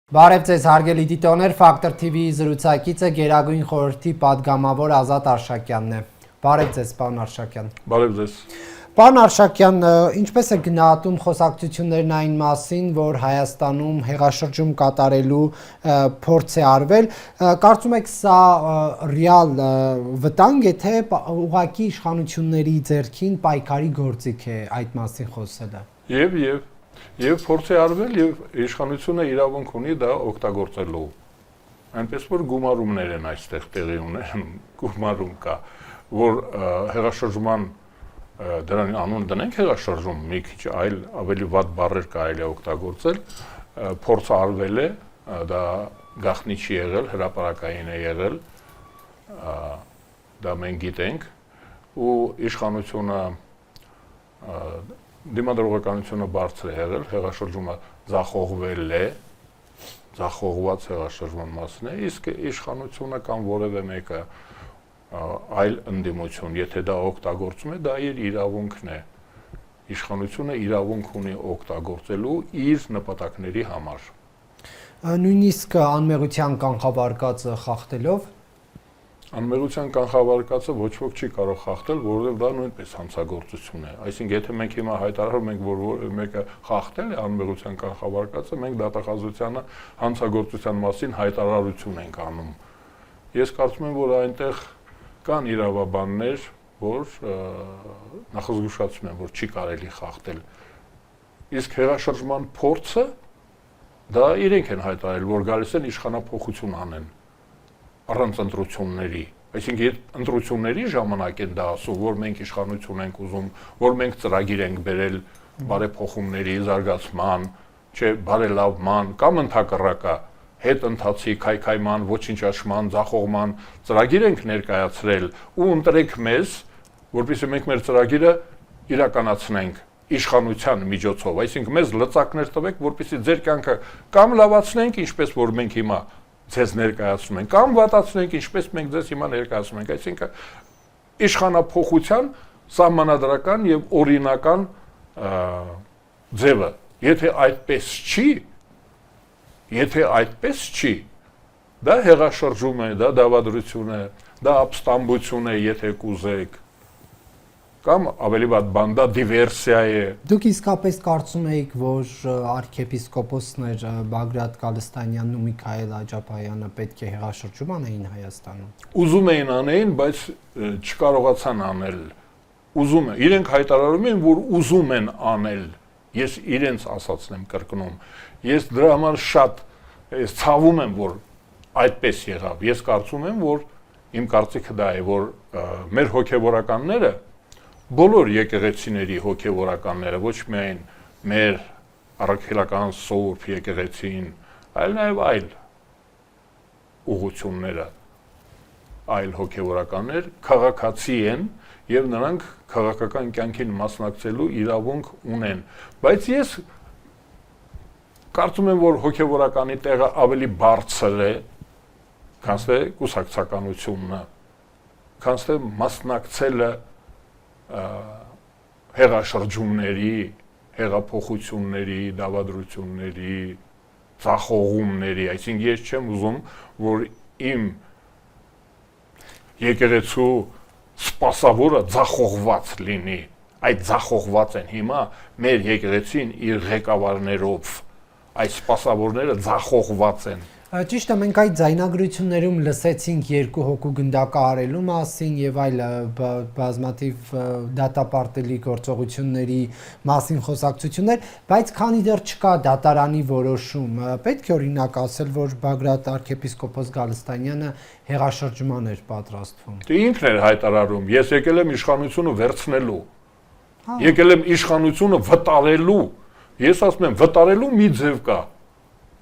Բարև ձեզ հարգելի դիտողներ, Ֆակտոր TV-ի զրուցակիցը Գերագույն խորհրդի պատգամավոր Ազատ Արշակյանն է։ Բարև ձեզ, պարոն Արշակյան։ Բարև ձեզ։ Պարոն Արշակյան, ինչպես է գնահատում խոսակցություններն այն մասին, որ Հայաստանում հեղաշրջում կատարելու փորձ է արվել, կարծում եք սա ռեալ վտանգ է, թե ուղղակի իշխանությունների ձեռքին պայքարի գործիք է այդ մասին խոսելը։ Եվ փորձ է արվել եւ իշխանությունը իրավունք ունի դա օգտագործելու։ Այնպես որ գումարումներ են այստեղ տեղի ունեն, գումարում կա, որ հեղաշրջման դրան անուն դնենք հեղաշրջում, մի քիչ այլ ավելի վատ բառեր կարելի է օգտագործել, փորձ արվել է, դա գաղտնի չի եղել, հրապարակային է եղել, դա մենք գիտենք, ու իշխանությունը Դիմադրողականությունը բարձր է եղել, հեղաշրջումը ձախողվել է, ձախողված հեղաշրջման մասն է, իսկ իշխանությունը կամ որևէ մեկը այլ ընդդիմություն, եթե դա օգտագործում է, դա իր իրավունքն է։ Իշխանությունը իրավունք ունի օգտագործելու իր նպատակների համար։ Նույնիսկ անմեղության կանխավարկածը խախտելով Անմեղության կանխավարկածը ոչ ոք չի կարող խախտել, որովհետև դա նույնպես հանցագործություն է։ Այսինքն, եթե մենք հիմա հայտարարում ենք, որ մեկը խախտել է անմեղության կանխավարկածը, մենք դատախազությանը հանցագործության մասին հայտարարություն ենք անում։ Ես կարծում եմ, որ այնտեղ կան իրավաբաններ, որ նախազգուշացում են, որ չի կարելի խախտել։ Իսկ հեղաշրջման փորձը դա իրենք են հայտարարել, որ գալիս են իշխանափոխություն անեն առանց ընտրությունների, այսինքն ընտրությունների ժամանակ են դա ասում, որ մենք իշխանություն ենք ուզում, որ մենք ծրագիր ենք բերել բարեփոխումների զարգացման, չէ, բարելավման կամ ընդհակառակը հետ ընթացի քայքայման, ոչնչացման, ձախողման ծրագիր ենք ներկայացրել ու ընտրեք մեզ, որպեսզի մենք մեր ծրագիրը իրականացնենք իշխանության միջոցով, այսինքն մեզ լծակներ տվեք, որպեսզի ձեր կյանքը կամ լավացնենք, ինչպես որ մենք հիմա ձեզ ներկայացնում ենք, կամ վատացնենք, ինչպես մենք ձեզ հիմա ներկայացնում ենք, այսինքն իշխանափոխության սահմանադրական եւ օրինական ձևը, եթե այդպես չի, դա հեղաշրջում է, դա դավադրություն է, դա ապստամբություն է, եթե կուզեք, կամ ավելի վատ բան, դա դիվերսիա է։ Դուք իսկապես կարծում եք, որ arczepiskopos-ներ Բագրատ Գալստանյանն ու Միքայել Աջափայանը պետք է հեղաշրջում անեին Հայաստանում։ Ուզում էին անեին, բայց չկարողացան անել։ Իրենք հայտարարում են, որ ուզում են անել։ Ես իրենց ասածն եմ կրկնում։ Ես դրա համար շատ ցավում եմ, որ այդպես եղավ։ Ես կարծում եմ, որ իմ կարծիքը դա է, որ մեր հոգևորականները բոլոր եկեղեցիների հոգևորականները, ոչ միայն մեր առաքելական սուրբ եկեղեցին, այլ նաև այլ ուղղությունները, այլ հոգևորականներ քաղաքացի են եւ նրանք քաղաքական կյանքին մասնակցելու իրավունք ունեն, բայց ես կարծում եմ, որ հոգևորականի տեղը ավելի բարձր է, քան թե կուսակցականությունը, քան թե մասնակցելը հեղաշրջումների, հեղափոխությունների, դավադրությունների, ձախողումների, այսինքն ես չեմ ուզում, որ իմ եկեղեցու սպասավորը ձախողված լինի, այդ ձախողված են հիմա մեր եկեղեցին իր ղեկավարներով, այդ սպասավորները ձախողված են։ Ճիշտ է, մենք այդ ձայնագրություններում լսեցինք երկու հոգու գնդակահարելու մասին եւ այլ բազմաթիվ դատապարտելի գործողությունների մասին խոսակցություններ, բայց քանի դեռ չկա դատարանի որոշում, պետք է օրինակ ասել, որ Բագրատ arczepiskopos Գալստանյանը հեղաշրջման էր պատրաստվում։ Դե ինքն էր հայտարարում, ես եկել եմ իշխանությունը վերցնելու, եկել եմ իշխանությունը վտարելու, ես ասում եմ վտարելու մի ձև կա,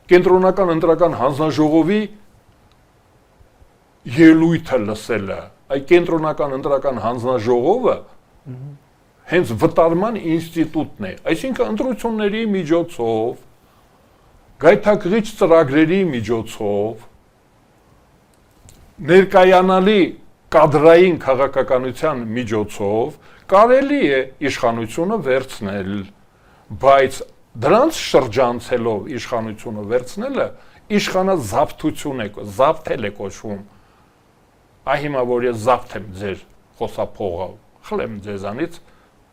Կենտրոնական ընտրական հանձնաժողովի ելույթը լսելը, այդ կենտրոնական ընտրական հանձնաժողովը հենց վտարման ինստիտուտն է, այսինքն ընտրությունների միջոցով, գայթակղիչ ծրագրերի միջոցով, ներկայանալի կադրային քաղաքականության միջոցով կարելի է իշխանությունը վերցնել, բայց դրանց շրջանցելով իշխանությունը վերցնելը իշխանազավթություն է, զավթել է կոչվում։ Այ հիմա որ ես զավթեմ ձեր խոսափողը, խլեմ ձեզանից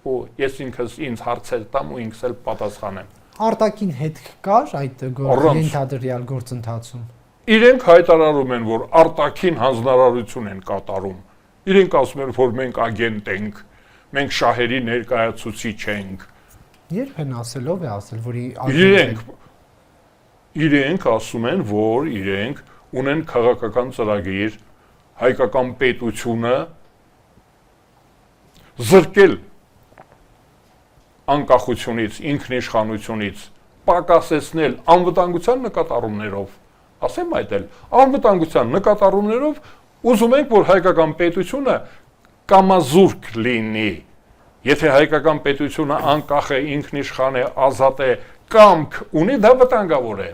ու ես ինձ հարցեր տամ ու ինքս էլ պատասխանեմ։ Արտակին հետք կար այդ ենթադրյալ գործընթացում։ Իրենք հայտարարում են, որ արտաքին հանձնարարություն են կատարում։ Իրենք ասում են, որ մենք ագենտ ենք, մենք շահերի ներկայացուցիչ ենք։ Երբ են ասել, ով է ասել, որ իրենք ասում են, որ իրենք ունեն քաղաքական ծրագիր, հայկական պետությունը զրկել անկախությունից, ինքնիշխանությունից, պակասեցնել անվտանգության նկատառումներով, ասեմ այդ էլ, անվտանգության նկատառումներով ուզում ենք, որ հայկական պետությունը կամազուրկ լինի, եթե հայկական պետությունը անկախ է, ինքնիշխան է, ազատ է, կամք ունի, դա վտանգավոր է։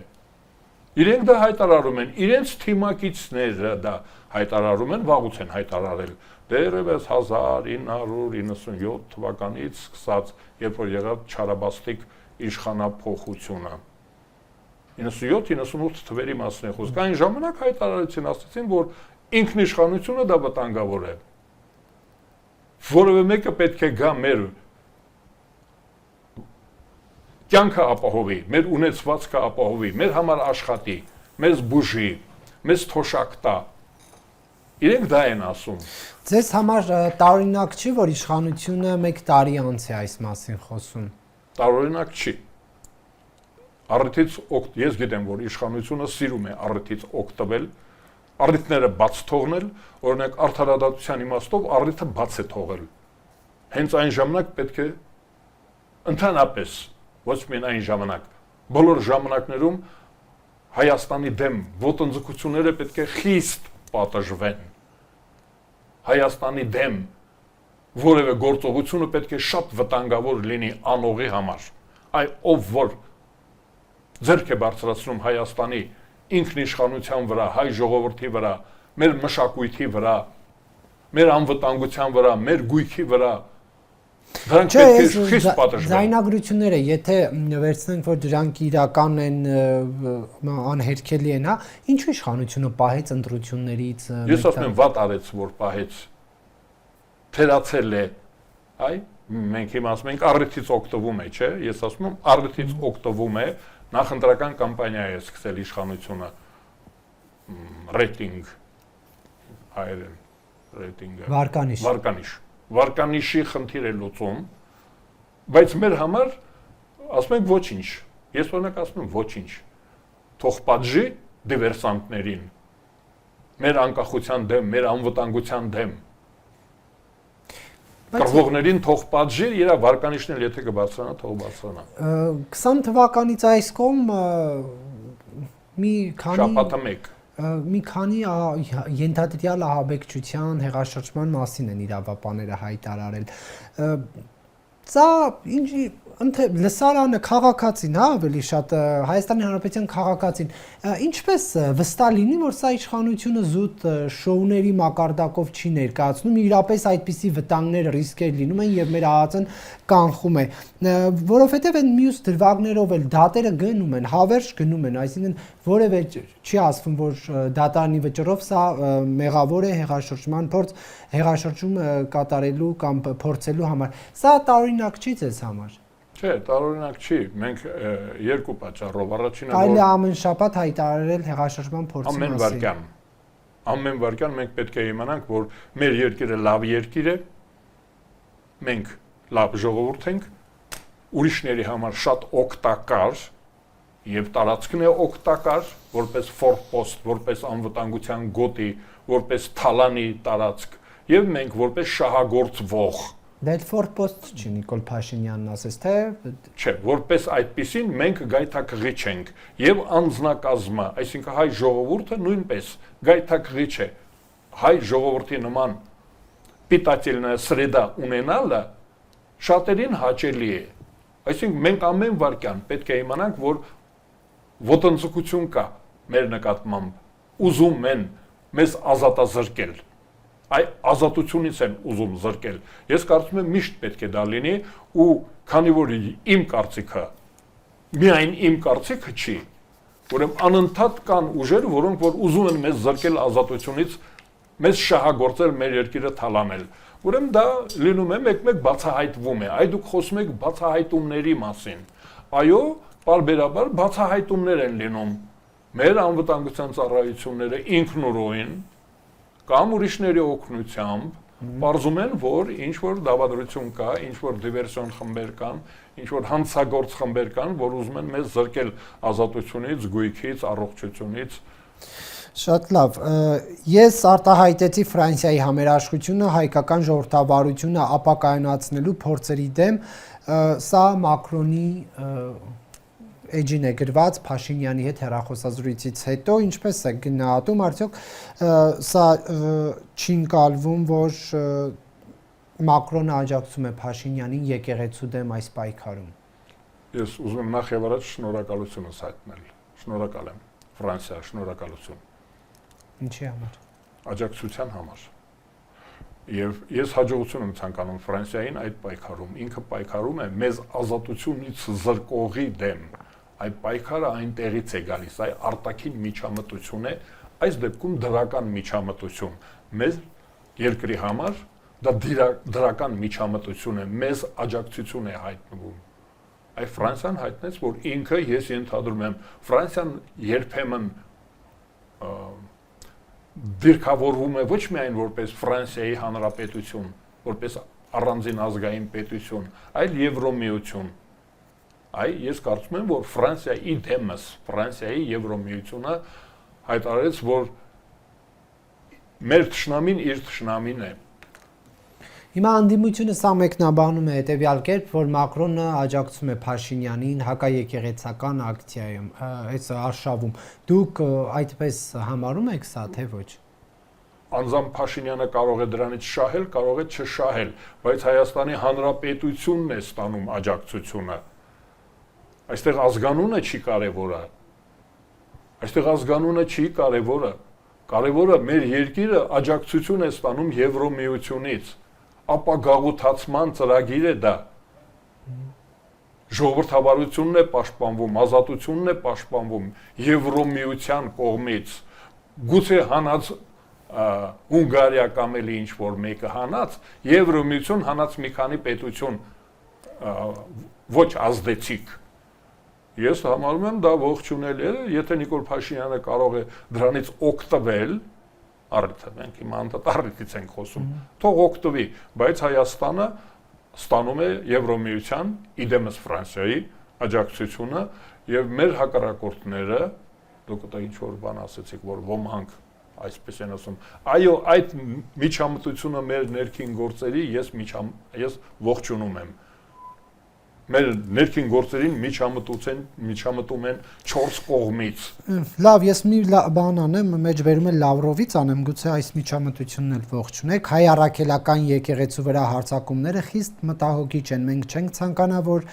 Իրենք դա հայտարարում են, իրենց թիմակիցները դա հայտարարում են, վաղուց են հայտարարել, դեռևս 1997 թվականից սկսած, երբ որ եղավ Չարաբաստիկ իշխանափոխությունը։ 97-98 թվերի մասն է խոսքը, այն ժամանակ հայտարարեցին, ասացին, որ ինքնիշխանությունը դա վտանգավոր է։ Որևէ մեկը պետք է գա մեր կյանքը ապահովի, մեր ունեցվածքը ապահովի, մեր համար աշխատի, մեզ բուժի, մեզ թոշակ տա։ Իրենք դա են ասում։ Ձեզ համար տարօրինակ չի, որ իշխանությունը 1 տարի անց է այս մասին խոսում։ Տարօրինակ չի։ Առիթից ես գիտեմ, որ իշխանությունը սիրում է առիթից օգտվել, առիթները բաց թողնել, օրինակ արդարադատության իմաստով առիթը բաց է թողել։ Հենց այն ժամանակ պետք է ընդհանրապես, ոչ միայն այն ժամանակ, բոլոր ժամանակներում Հայաստանի դեմ ոտնձգությունները պետք է խիստ պատժվեն։ Հայաստանի դեմ որևէ գործողությունը պետք է շատ վտանգավոր լինի անողի համար։ Այ ով որ ձեռք է բարձրացնում Հայաստանի ինքնիշխանության վրա, հայ ժողովրդի վրա, մեր մշակույթի վրա, մեր անվտանգության վրա, մեր գույքի վրա, դրանք պետք է խիստ պատժվեն։ Ձայնագրությունները, եթե վերցնենք, որ դրանք իրական են, անհերքելի են, հա, ինչու իշխանությունը պահեց ընտրություններից։ Ես ասում եմ, վատ արեց, որ պահեց, թերացել է, այ մենք հիմա ասում ենք առիթից օգտվում է, չէ՞, ես ասում եմ առիթից օգտվում է, նախընտրական կամպանիա է սկսել իշխանությունը, ռեյտինգ, հայերեն, ռեյտինգը, Վարկանիշի խնդիր է լուծում, բայց մեր համար ասում ենք ոչինչ, ես օրինակ ասում եմ ոչինչ, թող պատժի դիվերսանտներին, մեր անկախության դեմ, մեր անվտանգության դեմ, կռվողներին թող պատժի, իրա վարկանիշն էլ եթե կբարձրանա, թող բարձրանա։ 20 թվականից այս կողմ մի քանի ենթադրյալ ահաբեկչության հեղաշրջման մասին են իրավապանները հայտարարել։ Սա ինչի լսարանը քաղաքացին, հա, ավելի շատ Հայաստանի Հանրապետության քաղաքացին, ինչպես վստահ լինի, որ սա իշխանությունը զուտ շոուների մակարդակով չի ներկայացնում, իրապես այդպիսի վտանգներ, ռիսկեր լինում են եւ մեր ԱԱԾ-ն կանխում է, որովհետեւ այն մյուս դրվագներով էլ դատերը գնում են, հավերժ գնում են, այսինքն որևէ չի ասվում, որ դատարանի վճռով սա մեղավոր է հեղաշրջում կատարելու կամ փորձելու համար։ Սա տարօրինակ չի ձեզ համար։ Չէ, տարօրինակ չի, մենք երկու պատճառով, առաջինը Այլ է ամեն շաբաթ հայտարարել հեղաշրջման փորձի մասին։ Ամեն վարքյան մենք պետք է իմանանք, որ մեր երկիրը լավ երկիր է, մենք լավ ժողովուրդ ենք, ուրիշների համար շատ օգտակար եւ տարածքն է օգտակար, որպես ֆորպոստ, որպես անվտանգության գոտի, որպես թալանի տարածք, եւ մենք որպես շահագործվող Դա ֆորպոստ չի Նիկոլ Փաշինյանն ասես, թե չէ, որպես այդպիսին մենք գայթակղիչ ենք եւ անձնակազմը, այսինքն հայ ժողովուրդը նույնպես գայթակղիչ է։ Հայ ժողովրդի նման պիտательная среда ունենալը շատերին հաճելի է։ Այսինքն մենք ամեն վարքյան պետք է իմանանք, որ ոտնձգություն կա մեր նկատմամբ, ուզում են մեզ ազատազրկել։ Այ ազատությունից են ուզում զրկել։ Ես կարծում եմ միշտ պետք է դա լինի ու քանի որ իմ կարծիքը միայն իմ կարծիքը չի, Ուրեմն անընդհատ կան ուժեր, որոնք որ ուզում են մեզ զրկել ազատությունից, մեզ շահագործել, մեր երկիրը թալանել։ Ուրեմն դա լինում է մեկ-մեկ բացահայտվում է։ Այ դուք խոսում եք բացահայտումների մասին։ Այո, բարբերաբար բացահայտումներ են լինում։ Մեր անվտանգության ծառայությունները ինքնուրույն կամ ուրիշների օգնությամբ պարզում են, որ ինչ որ դավադրություն կա, ինչ որ դիվերսիոն խմբեր կան, ինչ որ հանցագործ խմբեր կան, որ ուզում են մեզ զրկել ազատությունից, գույքից, առողջությունից։ Շատ լավ։ Ես արտահայտեցի Ֆրանսիայի համերաշխությունը հայկական ժողովրդավարությունը ապակայունացնելու փորձերի դեմ, սա Մակրոնի էջին է գրված Փաշինյանի հետ հեռախոսազրույցից հետո, ինչպես է գնահատում, արդյոք սա չի ընկալվում, որ Մակրոնը աջակցում է Փաշինյանին եկեղեցու դեմ այս պայքարում։ Ես ուզում եմ նախ եւ առաջ շնորհակալությունս հայտնել։ Շնորհակալ եմ Ֆրանսիա, շնորհակալություն։ Ինչի համար։ Աջակցության համար։ Եվ ես հաջողություն եմ ցանկանում Ֆրանսիային այդ պայքարում։ Ինքը պայքարում է մեզ ազատությունից զրկողի դեմ։ Այդ պայքարը այնտեղից է գալիս, այ արտաքին միջամտություն է, այս դեպքում դրական միջամտություն։ Մեզ երկրի համար դա դրական միջամտություն է, մեզ աջակցություն է հայտնվում։ Այ Ֆրանսիան հայտնեց, որ ինքը, ես ենթադրում եմ, Ֆրանսիան երբեմն դիրքավորվում է ոչ միայն որպես Ֆրանսիայի հանրապետություն, որպես առանձին ազգային պետություն, այլ Եվրոմիություն։ Այ ես կարծում եմ, որ Ֆրանսիայի դեմս, Ֆրանսիայի Եվրոմիությունը հայտարարեց, որ մեր թշնամին իր թշնամին է։ Հիմա անդիմությունը սա մեկնաբանում է հետևյալ կերպ, որ Մակրոնը աջակցում է Փաշինյանին հակաեկեղեցական ակցիայում, այս արշավում։ Դուք այդպես համարում եք սա, թե ոչ։ Անձամբ Փաշինյանը կարող է դրանից շահել, կարող է չշահել, բայց Հայաստանի Հանրապետությունն է ստանում աջակցությունը։ Այստեղ ազգանունը չի կարևորը։ Այստեղ ազգանունը չի կարևորը։ Կարևորը մեր երկիրը աջակցություն է ստանում Եվրոմիությունից։ Ապագաղութացման ծրագիր է դա։ Ժողովրդավարությունն է պաշտպանվում, ազատությունն է պաշտպանվում Եվրոմիության կողմից։ Գուցե հանած Հունգարիա կամ էլ ինչ որ մեկը հանած, Եվրոմիություն հանած մի քանի պետություն ոչ ազդեցիկ։ Ես համարում եմ դա ողջունելի է, եթե Նիկոլ Փաշինյանը կարող է դրանից օգտվել, առիթը, մենք հիմա անդադ առիթից ենք խոսում, թող օգտվի, բայց Հայաստանը ստանում է Եվրոմիության, իդեմս Ֆրանսիայի աջակցությունը եւ մեր հակառակորդները, դուք դա ինչ որ բան ասացիք, որ ոմանք այսպես են ասում, այո, այդ միջամտությունը մեր ներքին գործերի ես ողջունում եմ։ Մեր ներքին գործերին միջամտում են 4 կողմից։ Լավ, ես մի բան անեմ, մեջբերում է Լավրովից անեմ, գուցե այս միջամտությունն էլ ողջունեք։ Հայ առաքելական եկեղեցու վրա հարձակումները խիստ մտահոգիչ են։ Մենք չենք ցանկանա, որ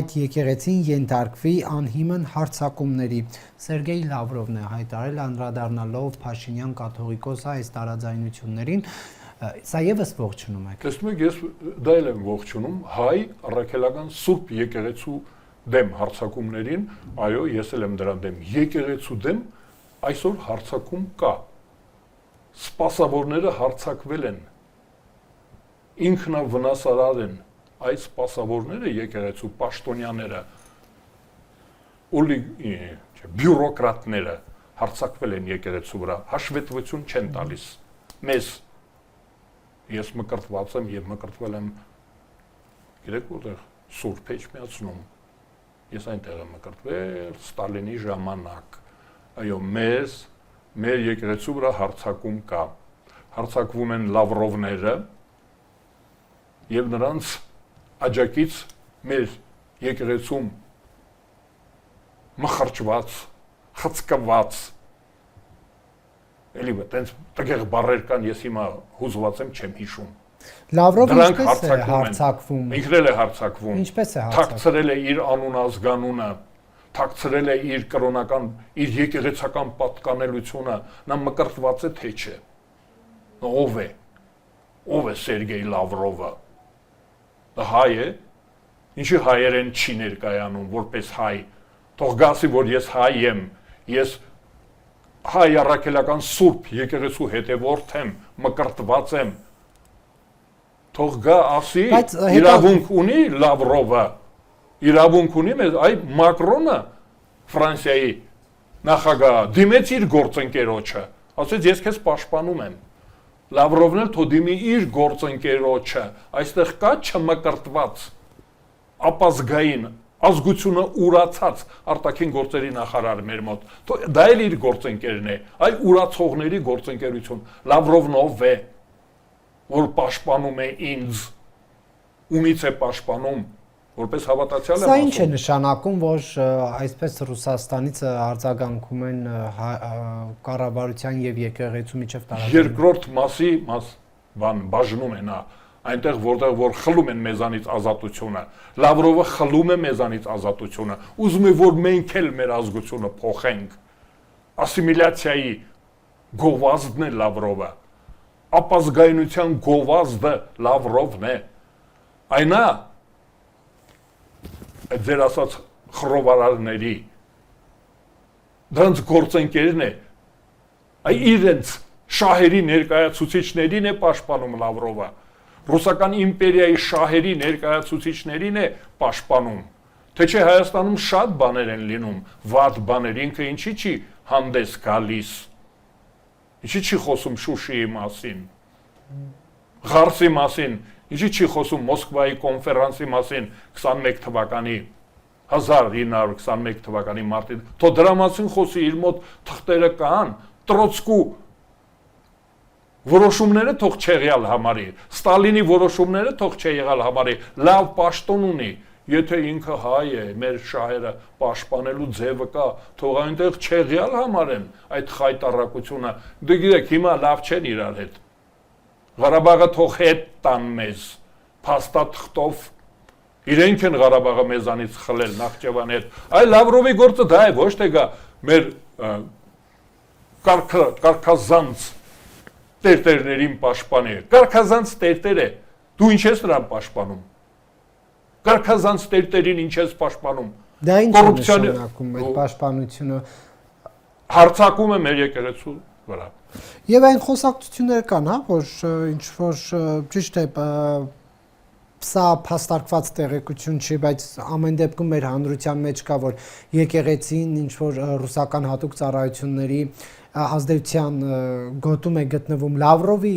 այդ եկեղեցին ենթարկվի անհիմն հարձակումների։ Սերգեյ Լավրովն է հայտարարել, անդրադառնալով Փաշինյան կաթողիկոս այս տարաձայնություններին։ Սա եւս ողջունում եք։ Տեսնում եք, ես դա էլ եմ ողջունում հայ առաքելական սուրբ եկեղեցու դեմ հարձակումներին, այո, ես էլ եմ դրա դեմ։ Եկեղեցու դեմ այսօր հարձակում կա։ Սպասավորները հարձակվել են։ Ինքնավնասարար են այս սպասավորները եկեղեցու պաշտոնյաները, բյուրոկրատները հարձակվել են եկեղեցու վրա, հաշվետվություն չեն տալիս։ Մեզ ես մկրտված եմ եւ մկրտվել եմ, գիտեք որտեղ Սուրբ Էջմիածնում։ Ես այնտեղ եմ մկրտվել Ստալինի ժամանակ։ Այո, մեր եկեղեցու վրա հարձակում կա։ Հարձակվում են Լավրովները եւ նրանց աջակից մեր եկեղեցում մխրճված, խցկված Էլի տենց տգեղ բառեր կան, ես հիմա հուզված եմ, չեմ հիշում։ Լավրովը ինչպես է հարձակվում։ Ինքն էլ է հարձակվում։ Ինչպես է հարձակվում։ Թաքցրել է իր անուն ազգանունը, թաքցրել է իր կրոնական, իր եկեղեցական պատկանելությունը, նա մկրտված է թե չէ։ Ով է։ Ով է Սերգեյ Լավրովը։ Դա հայ է։ Ինչի հայերեն չի ներկայանում որպես հայ։ Թող գասի, որ ես հայ եմ։ ես հայ առաքելական սուրբ եկեղեցու հետևորդ եմ, մկրտված եմ, թող գա ասի, իրավունք ունի Լավրովը, իրավունք ունի մեզ, այ Մակրոնը, Ֆրանսիայի նախագահը, դիմեց իր գործընկերոջը, ասեց ես քեզ պաշտպանում եմ, Լավրովն էլ թող դիմի իր գործընկերոջը, այստեղ կա չմկրտված, ապազգային, ազգությունը ուրացած արտաքին գործերի նախարար մեր մոտ, դա էլ իր գործընկերն է, այ ուրացողների գործընկերություն, Լավրովն ով է, որ պաշտպանում է ինձ, ումից է պաշտպանում, որպես հավատացյալ եմ ասում։ Սա ասում։ ինչ է նշանակում, որ այսպես Ռուսաստանից արձագանքում են կառավարության եւ եկեղեցու միջև տարածում։ Երկրորդ մասի բաժնում է նա, այնտեղ որտեղ որ խլում են մեզանից ազատությունը, Լավրովը խլում է մեզանից ազատությունը, ուզում է որ մենք էլ մեր ազգությունը փոխենք, ասիմիլյացիայի գովազդն է Լավրովը, ապազգայնության գովազդը Լավրովն է, այնա այդ ձեր ասած խռովարարների դրանց գործընկերն է, այ իրենց շահերի ներկայացուցիչներին է պաշտպանում Լավրովը, ռուսական իմպերիայի շահերի ներկայացուցիչներին է պաշտպանում, թե չէ Հայաստանում շատ բաներ են լինում, վատ բաներ, ինքը ինչի չի հանդես գալիս, ինչի չի խոսում Շուշիի մասին, Ղարսի մասին, ինչի չի խոսում Մոսկվայի կոնֆերանսի մասին 21 թվականի 1921 թվականի մարտին, թող դրա մասին խոսի, իր մոտ թղթերը կան, Տրոցկու որոշումները թող չեղյալ համարի, Ստալինի որոշումները թող չեղյալ համարի, լավ պաշտոն ունի, եթե ինքը հայ է, մեր շահերը պաշտպանելու ձևը կա, թող այնտեղ չեղյալ համարեն այդ խայտառակությունը, դե գիտեք, հիմա լավ չեն իրար հետ, Ղարաբաղը թող հետ տան մեզ, փաստաթղթով, իրենք են Ղարաբաղը մեզանից խլել Նախճեվանի հետ, այ Լավրովի գործը դա է, ոչ թե գա մեր կարգազանց տերտերներին պաշտպանի, կարգազանց տերտեր է, դու ինչ ես նրան պաշտպանում, կարգազանց տերտերին ինչ ես պաշտպանում, դա ինչ է նշանակում այդ պաշտպանությունը, հարձակում է մեր եկեղեցու վրա։ Եվ այն խոսակցություններ կան, հա, որ ինչ որ ճիշտ է, սա փաստարկված տեղեկություն չի, բայց ամեն դեպքում մեր հանրության մեջ կա, որ եկեղեցին ինչ որ ռուսական հատուկ ծառայությունների ազդեցության գոտում է գտնվում, Լավրովի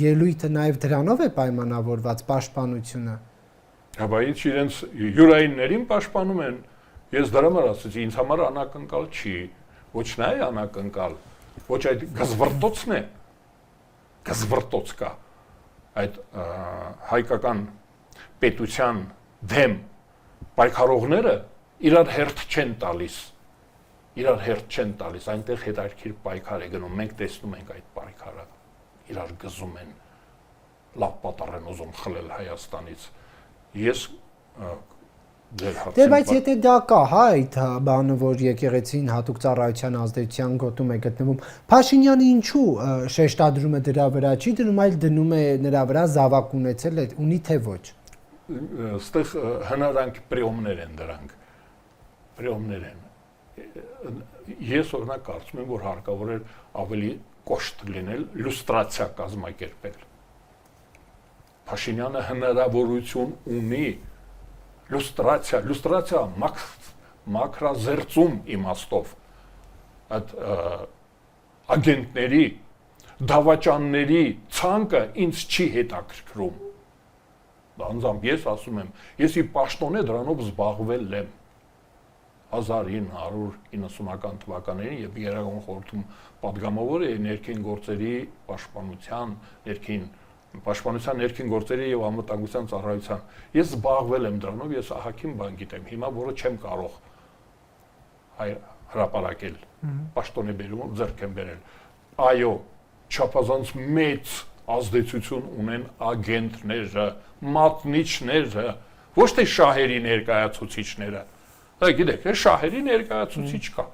ելույթը նաև դրանով է պայմանավորված պաշտպանությունը։ Բայց իրենց յուրայիններին պաշտպանում են, ես դրա համար ասեցի, ինձ համար անակնկալ չի, ոչ նա է անակնկալ, ոչ այդ գզվրտոցն է, գզվրտոց կա, այդ հայկական պետության դեմ պայքարողները իրար հերթ չեն տալիս, այնտեղ հետաքրքիր պայքար է գնում, մենք տեսնում ենք այդ պայքարը, իրար գզում են, լավ պատառ են ուզում խլել Հայաստանից, ես Դե բայց եթե դա կա, հա, այդ բանը, որ եկեղեցին հատուկ ծառայության ազդեցության գոտում է գտնվում, Փաշինյանը ինչու շեշտադրում է դրա վրա, չի դնում, այլ դնում է նրա վրա զավակ ունեցել, ունի թե ոչ։ Ստեղ հնարանք պրիոմներ են դրանք, պրիոմներ են։ Ես օրինակ կարծում եմ, որ հարկավոր էր ավելի կոշտ լինել լուստրացիա կազմակերպել։ Փաշինյանը հնարավորություն ունի լուստրացիա մակրազերծում իմաստով այդ ագենտների, դավաճանների ցանկը ինձ չի հետաքրքրում։ Անձամբ ես ասում եմ, ես ի պաշտոնե դրանով զբաղվել եմ 1990-ական թվականներին, երբ Գերագույն խորհրդում պատգամավոր էի ներքին գործերի պաշտպանության ներքին գործերի եւ անվտանգության ծառայության։ Ես զբաղվել եմ դրանով, ես ահագին բան գիտեմ, հիմա որը չեմ կարող հրապարակել, պաշտոնե բերում ձեռք եմ բերել։ Այո, չափազանց մեծ ազդեցություն ունեն ագենտները, մատնիչները, ոչ թե շահերի ներկայացուցիչները։ Դա գիտեք, շահերի ներկայացուցիչ կա։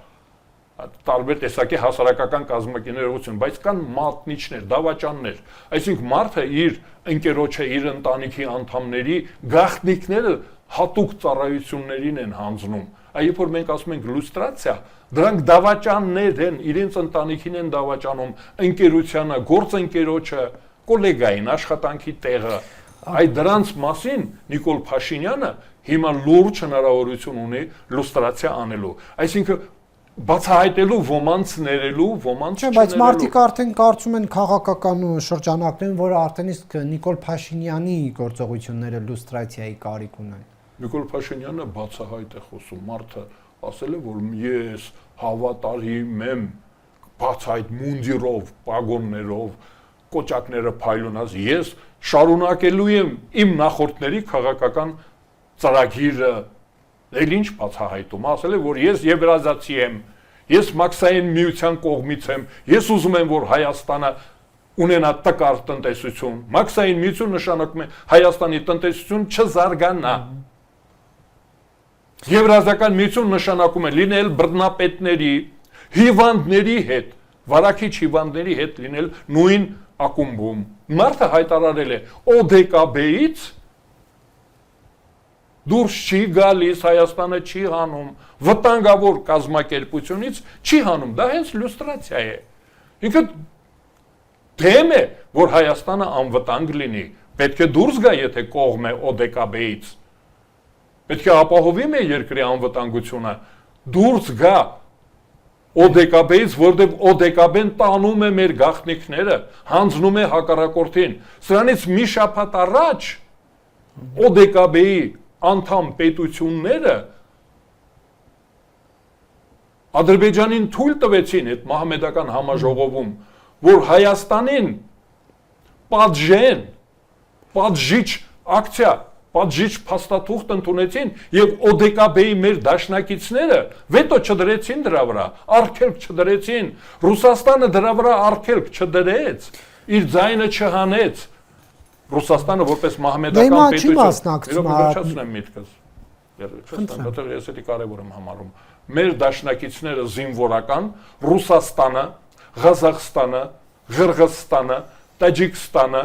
Տարբեր տեսակի հասարակական կազմակերպություն, բայց կան մատնիչներ, դավաճաններ, այսինքն մարդը իր ընկերոջը, իր ընտանիքի անդամների գաղտնիքները հատուկ ծառայություններին են հանձնում, այ երբ որ մենք ասում ենք լուստրացիա, դրանք դավաճաններ են, իրենց ընտանիքին են դավաճանում, ընկերությանը, գործընկերոջը, գոլեգային, աշխատանքի տեղը։ Այդ դրանց մասին Նիկոլ Փաշինյանը հիմա լուրջ հնարավորություն ունի լուստրացիա անելու։ Այսինքն բացահայտելու ոմանց ներելու, ոմանց չներելու։ Բայց մարդիկ արդեն կարծում են քաղաքական շրջանակներում, որ արդեն իսկ Նիկոլ Փաշինյանի գործողությունները լուստրացիայի կարիք ունեն։ Նիկոլ Փաշինյանը բացահայտ է խոսում, մարդը ասել է, որ ես հավատարիմ եմ բացահայտ մունդիրով, պագոններով, կոճակները փայլունած, ես շարունակելու եմ իմ նախորդների քաղաքական ծրագիրը, էլ ինչ բացահայտում, ասել է, որ ես եվրազացի եմ, ես մաքսային միության կողմից եմ, ես ուզում եմ, որ Հայաստանը ունենա տկար տնտեսություն, մաքսային միություն նշանակում է Հայաստանի տնտեսություն չզարգանա։ Եվրազիական միություն նշանակում է լինել բռնապետների, հիվանդների հետ, վարակիչ հիվանդների հետ լինել նույն ակումբում։ Մարդը հայտարարել է ՕԴԿԲ-ից դուրս չի գալիս, Հայաստանը չի հանում, վտանգավոր կազմակերպությունից չի հանում, դա հենց լյուստրացիա է։ Ինքը դեմ է, որ Հայաստանը անվտանգ լինի, պետք է դուրս գա, եթե կողմ է ՕԴԿԲ-ից։ Պետք է ապահովի մեր երկրի անվտանգությունը, դուրս գա ՕԴԿԲ-ից, որտեղ ՕԴԿԲ-ն տանում է մեր գաղտնիքները, հանձնում է հակառակորդին։ Սրանից մի շաբաթ առաջ ՕԴԿԲ-ի անդամ պետությունները Ադրբեջանին թույլ տվեցին այդ մահմեդական համաժողովում, որ Հայաստանին պատժեն, պատժիչ ակցիա, պատժիչ փաստաթուղթ ընդունեցին եւ ՕԴԿԲ-ի մեր դաշնակիցները վետո չդրեցին դրա վրա, արգելք չդրեցին, Ռուսաստանը դրա վրա արգելք չդրեց, իր ձայնը չհանեց, Ռուսաստանը որպես մահմեդական պետություն, վերջացնեմ միտքս, ես էլի կարևոր եմ համարում, մեր դաշնակիցները զինվորական, Ռուսաստանը, Ղազախստանը, Ղրղզստանը, Տաջիկստանը,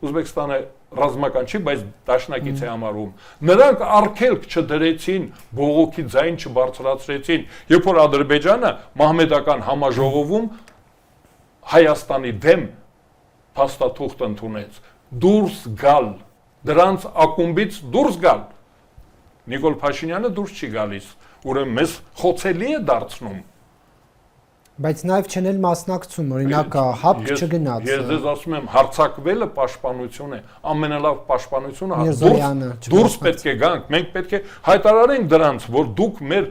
Ուզբեկստանը ռազմական չի, բայց դաշնակից է համարում։ Նրանք արգելք չդրեցին, բողոքի ձայն չբարձրացրեցին, երբ որ Ադրբեջանը մահմեդական համաժողովում Հայաստանի դեմ փաստաթուղթ ընդունեց, դուրս գալ, դրանց ակումբից դուրս գալ։ Նիկոլ Փաշինյանը դուրս չի գալիս, ուրեմն մեզ խոցելի է դարձնում։ Բայց նաև չնել մասնակցում, օրինակ հապ չգնաց։ Ես ձեզ ասում եմ, հարձակվելը պաշտպանություն է, ամենալավ պաշտպանությունը դուրս պետք է գանք, մենք պետք է հայտարարենք դրանց, որ դուք մեր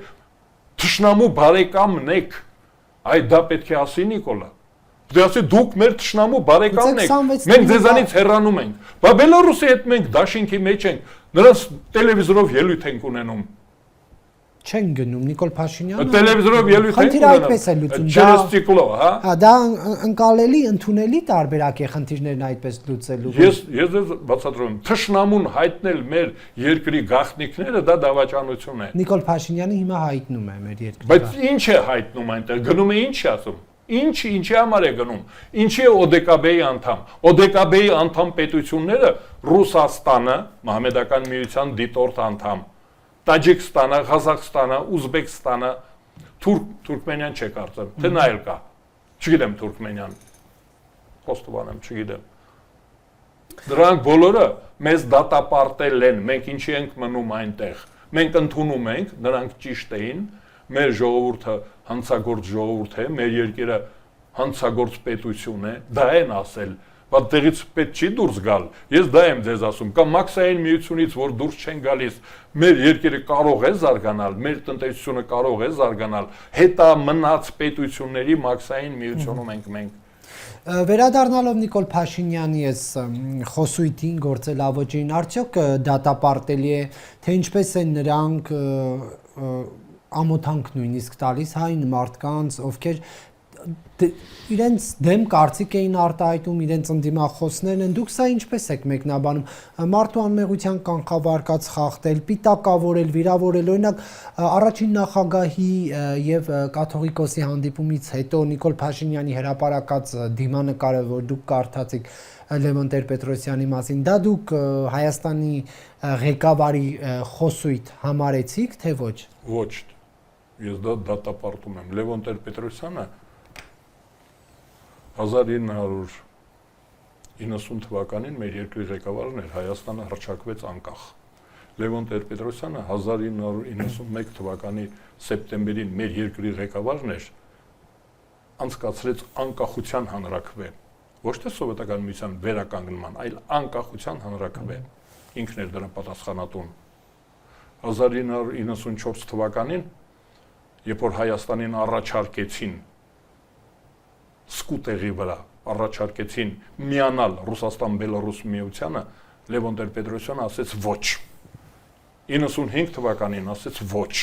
թշնամու բարեկամն եք, այդ դա պետք է ասի Նիկոլը։ Դե ասի դուք մեր թշնամու բարեկամն եք, մենք ձեզանից հեռանում ենք, բա Բելարուսի հետ մենք դաշինքի մեջ ենք, նրանց տելևիզորով ելույթ ենք ունենում։ Չեն գնում Նիկոլ Փաշինյանը տելևիզորով ելույթ են խնդիրը այդպես է լուծում չերստիկլո, հա։ Հա, դա ընկալելի, ընդունելի տարբերակ է խնդիրներն այդպես լուծելու։ Ես ձեզ բացատրում եմ, թշնամուն հայտնել մեր երկրի գաղտնիքները դա դավաճանություն է։ Նիկոլ Փաշինյանը հիմա հայտնում է մեր երկրի։ Բայց ինչ է հայտնում այնտեղ, գնում է ինչ ասում։ Ինչի համար է գնում։ Ինչի է ՕԴԿԲ-ի անդամ։ ՕԴԿԲ-ի անդամ պետությունները Ռուսաստանը, մահմեդական միության դիտորդ անդամ, Տաջիկստանը, Ղազախստանը, Ուզբեկստանը, Թուրքմենիան չէ կարծեմ, թե նա էլ կա։ Չգիտեմ Թուրքմենիան։ Խոստովան եմ, չգիտեմ։ Դրանք բոլորը մեզ դատապարտել են, մենք ինչի ենք մնում այնտեղ։ Մենք ընդունում ենք, նրանք ճիշտ էին, մեր ժողովուրդը հանցագործ ժողովուրդ է, մեր երկիրը հանցագործ պետություն է, դա են ասել, բայց տեղից պետք չի դուրս գալ։ Ես դա եմ ձեզ ասում, կամ մաքսային միությունից, որ դուրս չեն գալիս, մեր երկիրը կարող է զարգանալ, մեր տնտեսությունը կարող է զարգանալ, հետա մնաց պետությունների մաքսային միությունում ենք մենք։ Վերադառնալով Նիկոլ Փաշինյանի այս խոսույթին, գործելավոճին, արդյոք դատապարտելի է, թե ինչպես են նրանք ամոթանք նույնիսկ տալիս հայն մարդկանց, ովքեր իրենց դեմ կարծիք էին արտահայտում, իրենց ընդդիմախոսներն են, դուք սա ինչպես եք մեկնաբանում, մարդու անմեղության կանխավարկած խախտել, պիտակավորել, վիրավորել, օրինակ առաջին նախագահի եւ կաթողիկոսի հանդիպումից հետո Նիկոլ Փաշինյանի հրապարակած դիմանկարը, որ դուք կարդացիք Լևոն Տեր-Պետրոսյանի մասին, դա դուք Հայաստանի ղեկավարի խոսույթ համարեցիք, թե ոչ։ Ոչ, ես դա դատապարտում եմ։ Լևոն Տեր-Պետրոսյանը 1990 թվականին մեր երկրի ղեկավարն էր, Հայաստանը հռչակվեց անկախ։ Լևոն Տեր-Պետրոսյանը 1991 թվականի սեպտեմբերին մեր երկրի ղեկավարն էր, անցկացրեց անկախության հանրաքվե, ոչ թե սովետական միության վերականգնման, այլ անկախության հանրաքվե, ինքն էր դրա պատասխանատուն։ 1994 թվականին, երբ որ Հայաստանին առաջարկեցին սկուտեղի վրա, առաջարկեցին միանալ Ռուսաստան-Բելորուս միությանը, Լևոն Տեր-Պետրոսյանը ասեց ոչ։ 95 թվականին ասեց ոչ։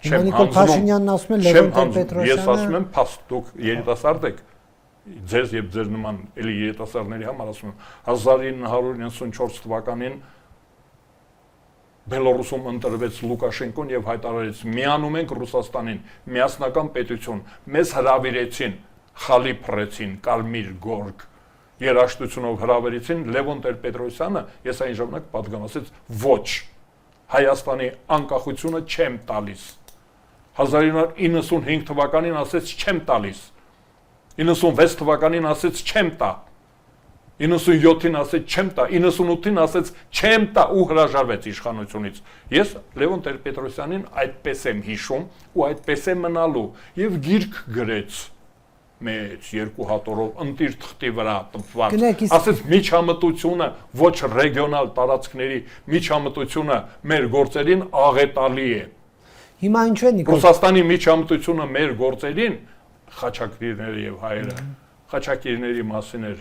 Նիկոլ Փաշինյանն ասում է Լևոն Տեր-Պետրոսյանը։ Ես ասում եմ, փաստ, դուք երիտասարդ եք, ձեզ եւ ձեր նման էլի երիտասարդների համար ասում եմ, 1994 թվականին Բելորուսում ընտրվեց Լուկաշենկոն եւ հայտարարեց միանում ենք Ռուսաստանին, միասնական պետություն, մեզ հրավիրեցին, խալի փռեցին, կարմիր գորգ, երաշտությունով հրավիրեցին, Լևոն Տեր-Պետրոսյանը, ես այն ժամանակ պատգամացեց ոչ, Հայաստանի անկախությունը չեմ տալիս, 1995 թվականին ասեց չեմ տալիս, 96 թվականին ասեց չեմ տա, 97-ին ասեց չեմ տա, 98-ին ասեց չեմ տա ու հրաժարվեց իշխանությունից։ Ես Լևոն Տեր-Պետրոսյանին այդպես եմ հիշում ու այդպես եմ մնալու եւ գիրք գրեց մեծ երկու հատորով ընտիր թղթի վրա տպված, ասեց միջամտությունը ոչ ռեգիոնալ տարածքների միջամտությունը մեր գործերին աղետալի է։ Հիմա ինչու է Նիկոլ Ռուսաստանի միջամտությունը մեր գործերին խաչակիրները եւ հայերը խաչակիրների մասին էր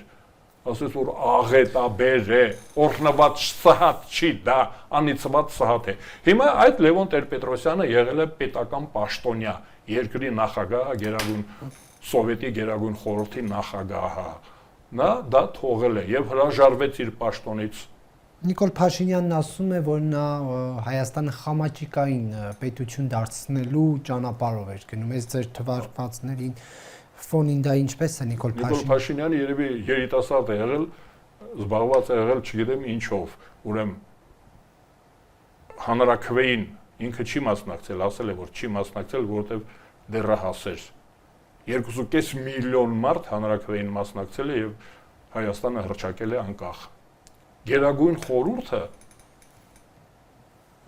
ասես որ աղետաբեր է, օրհնված սահատ չի, դա անիծված սահատ է։ Հիմա այդ Լևոն Տեր-Պետրոսյանը եղել է պետական պաշտոնյա, երկրի նախագահ, գերագույն սովետի գերագույն խորհրդի նախագահ։ Նա դա թողել է եւ հրաժարվեց իր պաշտոնից։ Նիկոլ Փաշինյանն ասում է, որ նա Հայաստանը խամաճիկային պետություն դարձնելու ճանապարհով էր գնում։ Այս ձեր թվարկվածներին ֆոնին դա ինչպես է Նիկոլ Փաշինյանը։ Նիկոլ Փաշինյանը երևի երիտասարդ է եղել, զբաղված է եղել, չգիտեմ ինչով, ուրեմն հանրաքվեին ինքը չի մասնակցել, ասել է որ չի մասնակցել, որովհետև դեռահաս էր։ 2.5 միլիոն մարդ հանրաքվեին մասնակցել է եւ Հայաստանը հռչակել է անկախ։ Գերագույն խորհուրդը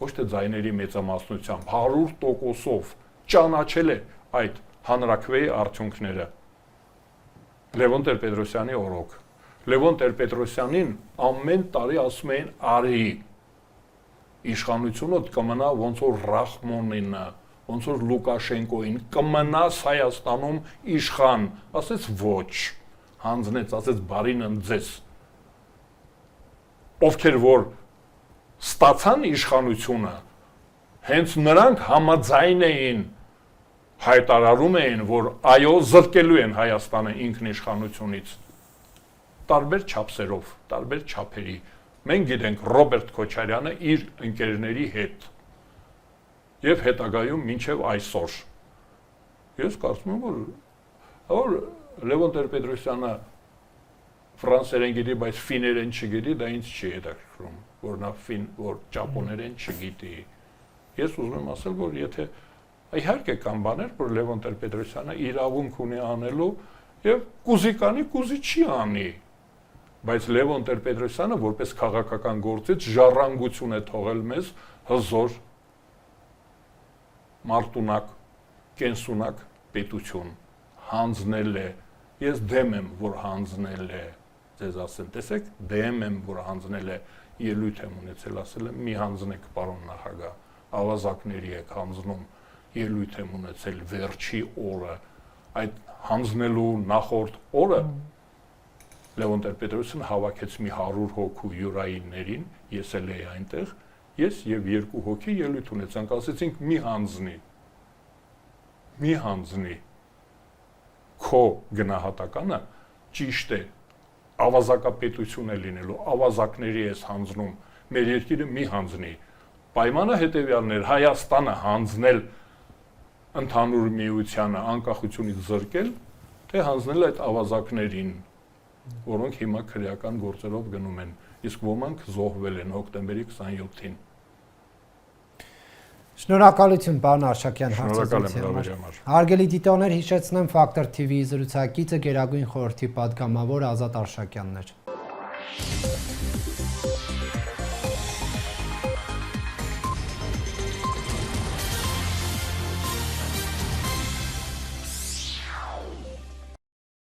ոչ թե ձայների մեծամասնությամբ 100%-ով ճանաչել է այդ հանրաքվեի արդյունքները։ Լևոն Տեր-Պետրոսյանի օրոք։ Լևոն Տեր-Պետրոսյանին ամեն տարի ասում էին արի իշխանությունը կմնա ոնց որ Ռախմոնին, ոնց որ Լուկաշենկոին, կմնաս Հայաստանում իշխան, ասեց ոչ, հանձնեց, ասեց բարին ընձես։ Ովքեր որ ստացան իշխանությունը, հենց նրանք համաձայն էին հայտարարում էին, որ այո, զրկելու են Հայաստանը ինքնիշխանությունից, տարբեր չափսերով, տարբեր չափերի։ Մենք գիտենք Ռոբերտ Քոչարյանը իր ընկերների հետ եւ հետագայում մինչեւ այսօր։ Ես կարծում եմ, որ Լևոն Տեր-Պետրոսյանը ֆրանսերեն գիտի, բայց ֆիներեն չգիտի, դա ինձ չի հետաքրքրում, որ նա ֆին, որ ճապոներեն չգիտի։ Ես ուզում եմ ասել, որ եթե իհարկե կան բաներ, որ Լևոն Տեր-Պետրոսյանը իրավունք ունի անելու եւ կուզի կանի, կուզի չի անի։ Բայց Լևոն Տեր-Պետրոսյանը որպես քաղաքական գործիչ ժառանգություն է թողել մեզ հզոր մարտունակ, կենսունակ պետություն հանձնել է։ Ես դեմ եմ, որ հանձնել է, ձեզ ասեմ, տեսեք, դեմ եմ, որ հանձնել է, ելույթ եմ ունեցել, ասել եմ, մի հանձնեք, պարոն նախագահ, ավազակների եք հանձնում, ելույթ եմ ունեցել վերջի օրը, այդ հանձնելու նախորդ օրը Լևոն Տեր-Պետրոսյանը հավաքեց մի 100 հոգու յուրայիններին, ես էլ էի այնտեղ, ես եւ 2 հոգի ելույթ ունեցանք, ասեցինք մի հանձնի, քո գնահատականը ճիշտ է, ավազակապետություն է լինելու, ավազակների ես հանձնում, մեր երկիրը մի հանձնի։ Պայմանը հետևյալն էր, Հայաստանը հանձնել ընդհանուր միությանը, անկախությունից զրկել, թե հանձնել այդ ավազակներին, որոնք հիմա քրեական գործերով գնում են, իսկ ոմանք զոհվել են հոկտեմբերի 27-ին։ Շնորհակալություն, պարոն Արշակյան, Շնորհակալ եմ հարցազրույցի հրավերի համար։ համար։ Հարգելի դիտողներ, հիշեցնեմ Ֆակտոր TV-ի զրուցակիցը Գերագույն խորհրդի պատգամավոր Ազատ Արշակյանն էր։